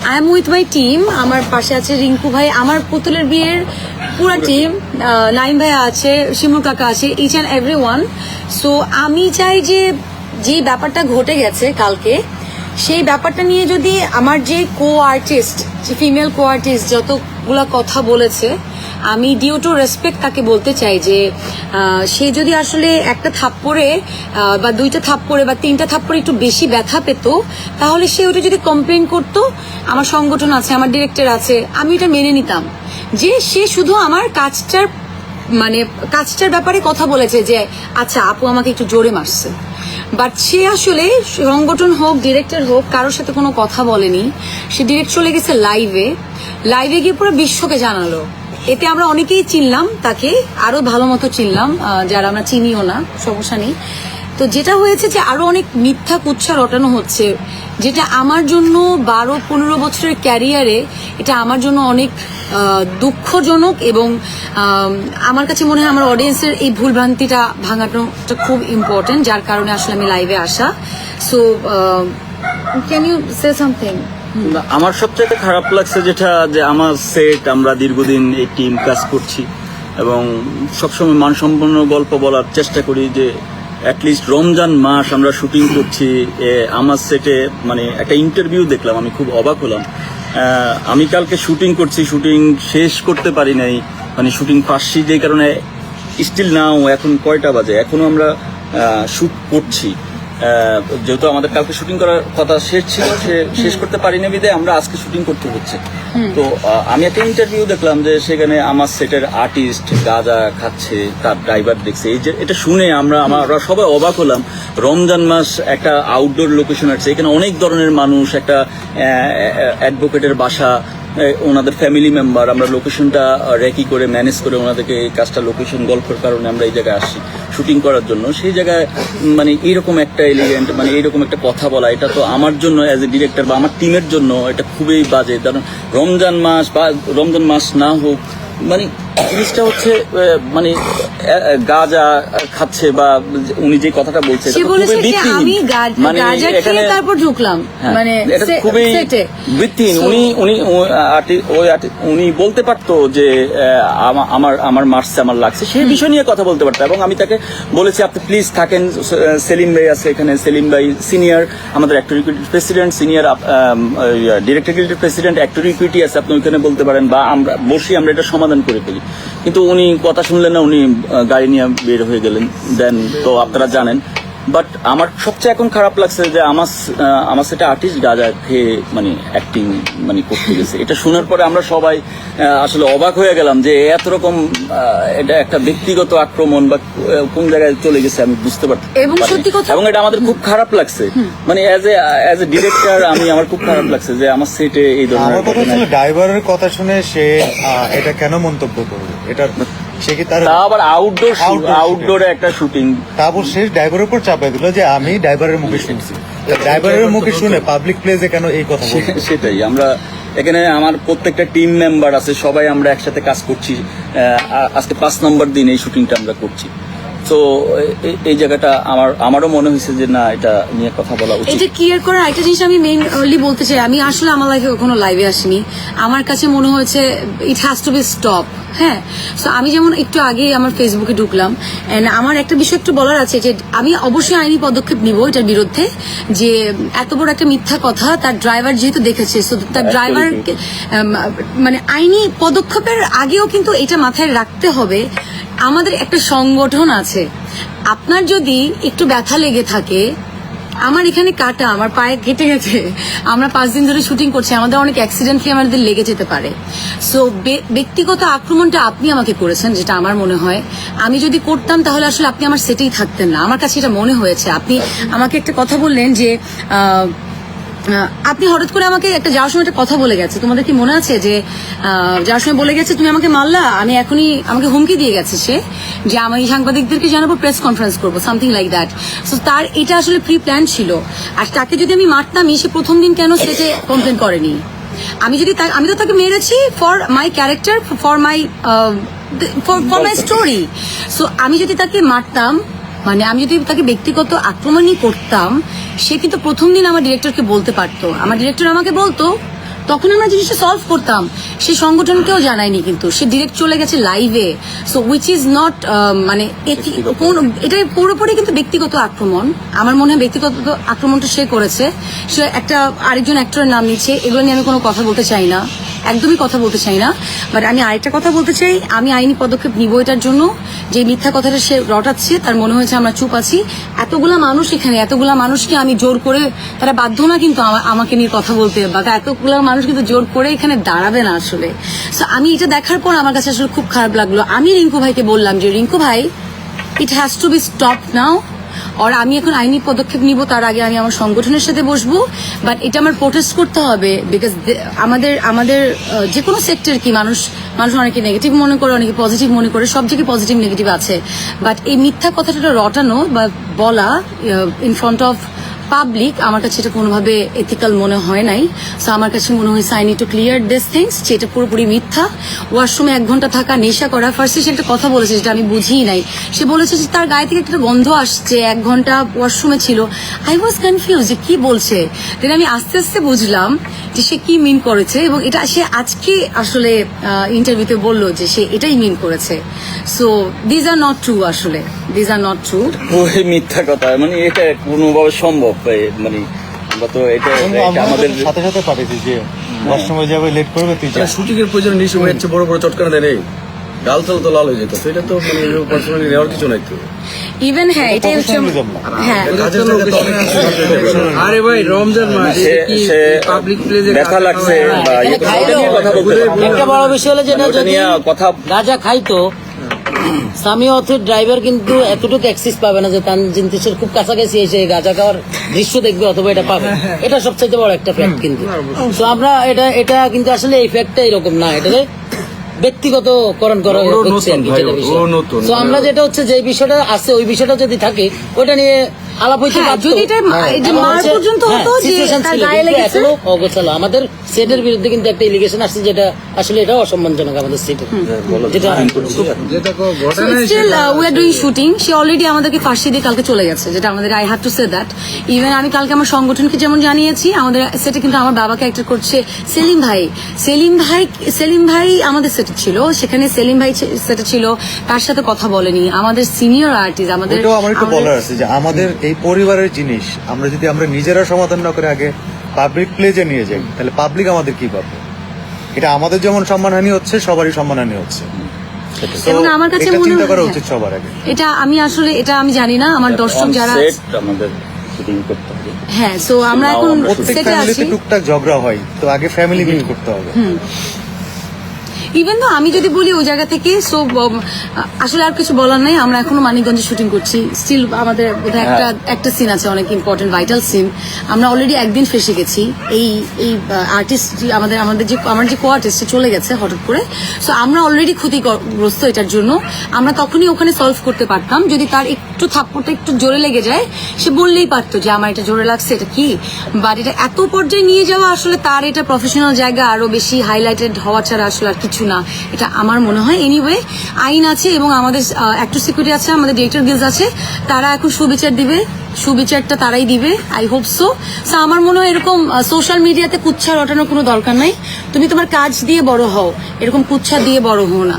I am with my team. আমার পাশে আছে রিঙ্কু ভাই, আমার পুতুলের বিয়ের পুরো টিম, নাইম ভাই আছে, শিমুল কাকা আছে, each and every one. So আমি চাই যে ব্যাপারটা ঘটে গেছে কালকে, সেই ব্যাপারটা নিয়ে যদি আমার যে আর্টিস্ট, যে ফিমেল আর্টিস্ট যতগুলা কথা বলেছে, আমি ডিউ টু রেসপেক্ট তাকে বলতে চাই যে সে যদি আসলে একটা থাপ্পড়ে বা দুইটা থাপ্পড়ে বা তিনটা থাপ্পড়ে একটু বেশি ব্যথা পেত, তাহলে সে ওটা যদি কমপ্লেন করতো, আমার সংগঠন আছে, আমার ডিরেক্টর আছে, আমি এটা মেনে নিতাম। যে সে শুধু আমার কাজটার ব্যাপারে কথা বলেছে যে আচ্ছা আপু আমাকে একটু জোরে মারছে, বাট সে আসলে সংগঠন হোক ডিরেক্টর হোক কারোর সাথে কোনো কথা বলেনি। সে ডিরেক্ট চলে গেছে লাইভে গিয়ে পুরো বিশ্বকে জানালো। এতে আমরা অনেকেই চিনলাম তাকে, আরো ভালো মতো চিনলাম, যারা আমরা চিনিও না, সমস্যা নেই। তো যেটা হয়েছে যে আরো অনেক মিথ্যা কুৎসা রটানো হচ্ছে, যেটা আমার জন্য 12-15 বছরের ক্যারিয়ারে এটা আমার জন্য অনেক দুঃখজনক, এবং আমার কাছে মনে হয় আমার অডিয়েন্সের এই ভুলভ্রান্তিটা ভাঙানোটা খুব ইম্পর্টেন্ট, যার কারণে আসলে আমি লাইভে আসা। So can you say something? আমার সবচেয়ে খারাপ লাগছে যেটা, যে আমার সেট, আমরা দীর্ঘদিন এই টিম কাজ করছি এবং সবসময় মানসম্পন্ন গল্প বলার চেষ্টা করি, যে অ্যাটলিস্ট রমজান মাস আমরা শুটিং করছি। আমার সেটে মানে একটা ইন্টারভিউ দেখলাম, আমি খুব অবাক হলাম। আমি কালকে শুটিং করছি, শুটিং শেষ করতে পারি নাই, মানে শুটিং পাচ্ছি যে কারণে স্টিল নাও এখন কয়টা বাজে, এখনো আমরা শুট করছি। যেহেতু আমাদের কালকে শুটিং করার কথা শেষ ছিল, শেষ করতে পারিনি বিধায় আমরা আজকে শুটিং করতে হচ্ছে। তো আমি একটা ইন্টারভিউ দেখলাম যে সেখানে আমার সেটের আর্টিস্ট গাঁজা খাচ্ছে, তার ড্রাইভার দেখছে। এই যে এটা শুনে আমরা সবাই অবাক হলাম। রমজান মাস, একটা আউটডোর লোকেশন আছে, এখানে অনেক ধরনের মানুষ, একটা অ্যাডভোকেটের বাসা, ওনাদের ফ্যামিলি মেম্বার, আমরা লোকেশনটা রেকি করে ম্যানেজ করে ওনাদেরকে এই কাজটা লোকেশন গল্পের কারণে আমরা এই জায়গায় আসছি শুটিং করার জন্য। সেই জায়গায় মানে এইরকম একটা এলিগেন্ট, মানে এইরকম একটা কথা বলা, এটা তো আমার জন্য অ্যাজ এ ডিরেক্টর বা আমার টিমের জন্য এটা খুবই বাজে। কারণ রমজান মাস বা রমজান মাস না হোক, মানে জিনিসটা হচ্ছে মানে গাঁজা খাচ্ছে বা উনি যে কথাটা বলছে তারপর ঢুকলাম, মানে এটা খুবই বৃত্তিহীন। উনি বলতে পারতো যে আমার মারছে, আমার লাগছে, সেই বিষয় নিয়ে কথা বলতে পারতো। এবং আমি তাকে বলেছি আপনি প্লিজ থাকেন, সেলিম ভাই আছে এখানে, সেলিম ভাই সিনিয়র আমাদের actor equity president, senior director গিল্ডের প্রেসিডেন্ট, অ্যাক্টর ইকুইটি আছে, আপনি ওইখানে বলতে পারেন বা আমরা বসি, আমরা এটা সমাধান করে ফেলি। কিন্তু উনি কথা শুনলেন না, উনি গাড়ি নিয়ে বের হয়ে গেলেন। দেন তো আপনারা জানেন। বাট আমার সবচেয়ে এখন খারাপ লাগছে যে আমার সেটা আর্টিস্ট গাঁজা খেয়ে মানে অ্যাক্টিং মানে করতে গেছে। এটা শোনার পরে আমরা সবাই আসলে অবাক হয়ে গেলাম যে এত রকম এটা একটা ব্যক্তিগত আক্রমণ বা কোন জায়গায় চলে গেছে আমি বুঝতে পারছি। এবং এটা আমাদের খুব খারাপ লাগছে, মানে অ্যাজ এ ডিরেক্টর আমার খুব খারাপ লাগছে যে আমার সেটে এই ধরনের ড্রাইভারের কথা শুনে সে এটা কেন মন্তব্য করবে, এটা সে কি তার আবার আউটডোরে একটা শুটিং, তারপর সে ড্রাইভারের উপর চাপাই দিল যে আমি ড্রাইভারের মুখে শুনছি। ড্রাইভারের মুখে শুনে পাবলিক প্লেসে কেন এই কথা? সেটাই, আমরা এখানে আমার প্রত্যেকটা টিম মেম্বার আছে, সবাই আমরা একসাথে কাজ করছি। আজকে 5 নম্বর দিন এই শুটিংটা আমরা করছি। তো এই জায়গাটা আমারও মনে হয়েছে যে না, এটা নিয়ে কথা বলা উচিত। এটা ক্লিয়ার করার একটা জিনিস আমি মেইনলি বলতে চাই, আমি আসলে আমার লাইফে কখনো লাইভে আসিনি। আমার কাছে মনে হয়েছে ইট হ্যাজ টু বি স্টপ। হ্যাঁ, সো আমি যেমন একটু আগে আমার ফেসবুকে ঢুকলাম, এন্ড আমার একটা বিষয় একটু বলার আছে যে আমি অবশ্যই আইনি পদক্ষেপ নিব এটার বিরুদ্ধে। যে এত বড় একটা মিথ্যা কথা তার ড্রাইভার যেহেতু দেখেছে, সো তার ড্রাইভার মানে আইনি পদক্ষেপের আগেও কিন্তু এটা মাথায় রাখতে হবে, আমাদের একটা সংগঠন আছে। আপনার যদি একটু ব্যথা লেগে থাকে, আমার এখানে কাটা, আমার পায়ে কেটে গেছে, আমরা 5 দিন ধরে শুটিং করছি, আমাদের অনেক অ্যাক্সিডেন্টলি আমাদের লেগে যেতে পারে। সো ব্যক্তিগত আক্রমণটা আপনি আমাকে করেছেন, যেটা আমার মনে হয় আমি যদি করতাম তাহলে আসলে আপনি আমার সেটেই থাকতেন না। আমার কাছে এটা মনে হয়েছে। আপনি আমাকে একটা কথা বললেন যে আপনি হঠাৎ করে আমাকে একটা যাওয়ার সময় একটা কথা বলে গেছে, তোমাদের কি মনে আছে যে যাওয়ার সময় বলে গেছে তুমি আমাকে মারলা, আমি এখনই, আমাকে হুমকি দিয়ে গেছে সে যে আমি সাংবাদিকদেরকে জানাবো, প্রেস কনফারেন্স করবো, সামথিং লাইক দ্যাট। সো তার এটা আসলে প্রি প্ল্যান ছিল। আর তাকে যদি আমি মারতামই, সে প্রথম দিন কেন সেটে কমপ্লেন করেনি? আমি তো তাকে মেরেছি for my character, for my story. So আমি যদি তাকে মারতাম, মানে আমি যদি তাকে ব্যক্তিগত আক্রমণই করতাম, সে কিন্তু প্রথম দিন আমার ডিরেক্টরকে বলতে পারতো। আমার ডিরেক্টর আমাকে বলতো তখন আমরা জিনিসটা সলভ করতাম। সে সংগঠনকেও জানায়নি, কিন্তু সে ডিরেক্ট চলে গেছে লাইভে। সো উইচ ইজ নট মানে এটা পুরোপুরি কিন্তু ব্যক্তিগত আক্রমণ। আমার মনে হয় ব্যক্তিগত আক্রমণটা সে করেছে, সে একটা আরেকজন অ্যাক্টরের নাম নিচ্ছে। এগুলো নিয়ে আমি কোনো কথা বলতে চাই না, একদমই কথা বলতে চাই না। বাট আমি আরেকটা কথা বলতে চাই, আমি আইনি পদক্ষেপ নিব এটার জন্য। যে মিথ্যা কথাটা সে রটাচ্ছে, তার মনে হয়েছে আমরা চুপ আছি। এতগুলা মানুষ এখানে, এতগুলা মানুষকে আমি জোর করে, তারা বাধ্য না কিন্তু আমাকে নিয়ে কথা বলতে, বা এতগুলা মানুষ কিন্তু জোর করে এখানে দাঁড়াবে না আসলে। সো আমি এটা দেখার পর আমার কাছে আসলে খুব খারাপ লাগলো। আমি রিঙ্কু ভাইকে বললাম যে রিঙ্কু ভাই, it has to be stop now. আর আমি এখন আইনি পদক্ষেপ নিব, তার আগে আমি আমার সংগঠনের সাথে বসবো। বাট এটা আমার প্রোটেস্ট করতে হবে, বিকজ আমাদের যে কোনো সেক্টর কি মানুষ অনেকে নেগেটিভ মনে করে, অনেকে পজিটিভ মনে করে, সব জায়গায় পজিটিভ নেগেটিভ আছে। বাট এই মিথ্যা কথাটা রটানো বা বলা ইন ফ্রন্ট অফ পাবলিক, আমার কাছে এটা কোনোভাবে এথিক্যাল মনে হয় নাই। সো আমার কাছে মনে হয়েছে I need to clear this things, যেটা পুরোপুরি মিথ্যা। ওয়াশরুমে 1 ঘন্টা থাকা, নেশা করা। ফার্স্টে সে একটা কথা বলেছে যেটা আমি বুঝিই নাই। সে বলেছে যে তার গায়ে থেকে একটা গন্ধ আসছে, 1 ঘন্টা ওয়াশরুমে ছিল। আই ওয়াজ কনফিউজ যে কি বলছে। দেন আমি আস্তে আস্তে বুঝলাম যে সে কি মিন করেছে, এবং এটা সে আজকে আসলে ইন্টারভিউতে বললো যে সে এটাই মিন করেছে। So these are not true, আসলে দিজ আর নট ট্রু। ওই মিথ্যা কথা, মানে এটা কোনোভাবে সম্ভব? মানে আমরা তো এটা আমাদের সাথে সাথে পাঠিয়েছি যে ওয়াশরুমে যাবে, লেট করবে, তুই যা। শুটিং এর প্রয়োজন নিশ্চয় হয়ে যাচ্ছে, বড় বড় চটকানা দেয় নেই, গাল চাল তো লাল হয়ে যেত। তো এটা তো মানে পার্সোনালি নেওয়ার কিছু নাই তো। ইভেন হ্যাঁ, এটাই হচ্ছে হ্যাঁ। কাজের জায়গায় তো অনেক কিছু। আরে ভাই রমজান মাস, সে- সে পাবলিক প্লেসে ব্যথা লাগছে বা এখানে এটা খাইলো। নিয়ে কথা বলতে পারবো। একটা বড় বিষয় হলো যেটা ওটা যদি নিয়ে কথা গাঁজা খাইতো, স্বামী অথবা ড্রাইভার কিন্তু এতটুকু অ্যাক্সেস পাবে না যে তানজিন তিশার খুব কাছাকাছি এসে গাঁজা খাওয়ার দৃশ্য দেখবে অথবা এটা পাবে। এটা সবচেয়ে বড় একটা ফ্যাক্ট কিন্তু। তো আমরা এটা কিন্তু আসলে এই ফ্যাক্টটা এরকম না, এটা ব্যক্তিগতকরণ করা ও হচ্ছে আর কি, নতুন যেটা ভাই, বিষয়। ও নতুন। তো আমরা যেটা হচ্ছে যে বিষয়টা আছে, ওই বিষয়টা যদি থাকে ওটা নিয়ে আলাপ হইতে হ্যাঁ, পারতো। যদি এটা এই যে এবং মার হচ্ছে- পর্যন্ত হ্যাঁ, হতো যে situation তার ছিল, গায়ে কিন্তু লেগেছে। এখনো অগোছালো। আমাদের সেটের বিরুদ্ধে কিন্তু একটা ইলিগেশন আসছে, যেটা আসলে এটা অসম্মানজনক আমাদের সেটের, যেটা যেটা ঘটনা still we are doing shooting. সে অলরেডি আমাদেরকে ফাঁসি দিয়ে কালকে চলে গেছে, যেটা আমাদের I have to say that. Even আমি কালকে আমার সংগঠনকে যেমন জানিয়েছি, আমাদের সেটে কিন্তু আমার বাবাকে অ্যাক্ট করছে সেলিম ভাই। সেলিম ভাই আমাদের সেটে ছিল, সেখানে সেলিম ভাই সেটে ছিল, তার সাথে কথা বলেনি। আমাদের সিনিয়র আর্টিস্ট, আমাদের ওইটাও আমার একটু বলার আছে যে আমাদের এই পরিবারের জিনিস আমরা নিজেরা সমাধান না করে আগে পাবলিক প্লেজে নিয়ে যাই, তাহলে পাবলিক আমাদের কি পাবে? এটা আমাদের যেমন সম্মানহানি হচ্ছে, সবারই সম্মানহানি হচ্ছে। তো এবং আমার কাছে এটা মনে চিন্তা করা হয়- উচিত সবার আগে। এটা আমি আসলে এটা আমি জানি না, আমার দর্শক যারা সেট আমাদের শুটিং করতে হবে। হ্যাঁ। সো আমরা নাও এখন আমরা প্রত্যেক সেটে আছি। ফ্যামিলিতে টুকটাক ঝগড়া হয়, তো আগে ফ্যামিলি মিট করতে হবে। ইভেন তো আমি যদি বলি ওই জায়গা থেকে, সো আসলে আর কিছু বলার নাই। আমরা এখনো মানিকগঞ্জে শুটিং করছি, স্টিল আমাদের বোধহয় একটা সিন আছে, অনেক ইম্পর্টেন্ট ভাইটাল সিন। আমরা অলরেডি একদিন ফেসে গেছি। এই আর্টিস্ট আমাদের যে আমার যে কো আর্টিস্ট চলে গেছে হঠাৎ করে। সো আমরা অলরেডি ক্ষতিগ্রস্ত এটার জন্য। আমরা তখনই ওখানে সলভ করতে পারতাম, যদি তার একটু থাপ্পড়টা একটু জোরে লেগে যায়, সে বললেই পারতো যে আমার এটা জোরে লাগছে, এটা কি। বাট এটা এত পর্যায়ে নিয়ে যাওয়া, আসলে তার এটা প্রফেশনাল জায়গা, আরো বেশি হাইলাইটেড হওয়া ছাড়া আসলে আর কিছু না, এটা আমার মনে হয়। এনিওয়ে, আইন আছে এবং আমাদের অ্যাক্টর সিকিউরিটি আছে, আমাদের ডিরেক্টর গিলস আছে, তারা এখন সুবিচার দিবে। সুবিচারটা তারাই দিবে, আই হোপ সো। আমার মনে হয় এরকম সোশ্যাল মিডিয়াতে কুচ্ছা রটানোর কোনো দরকার নাই। তুমি তোমার কাজ দিয়ে বড় হও, এরকম কুচ্ছা দিয়ে বড় হও না।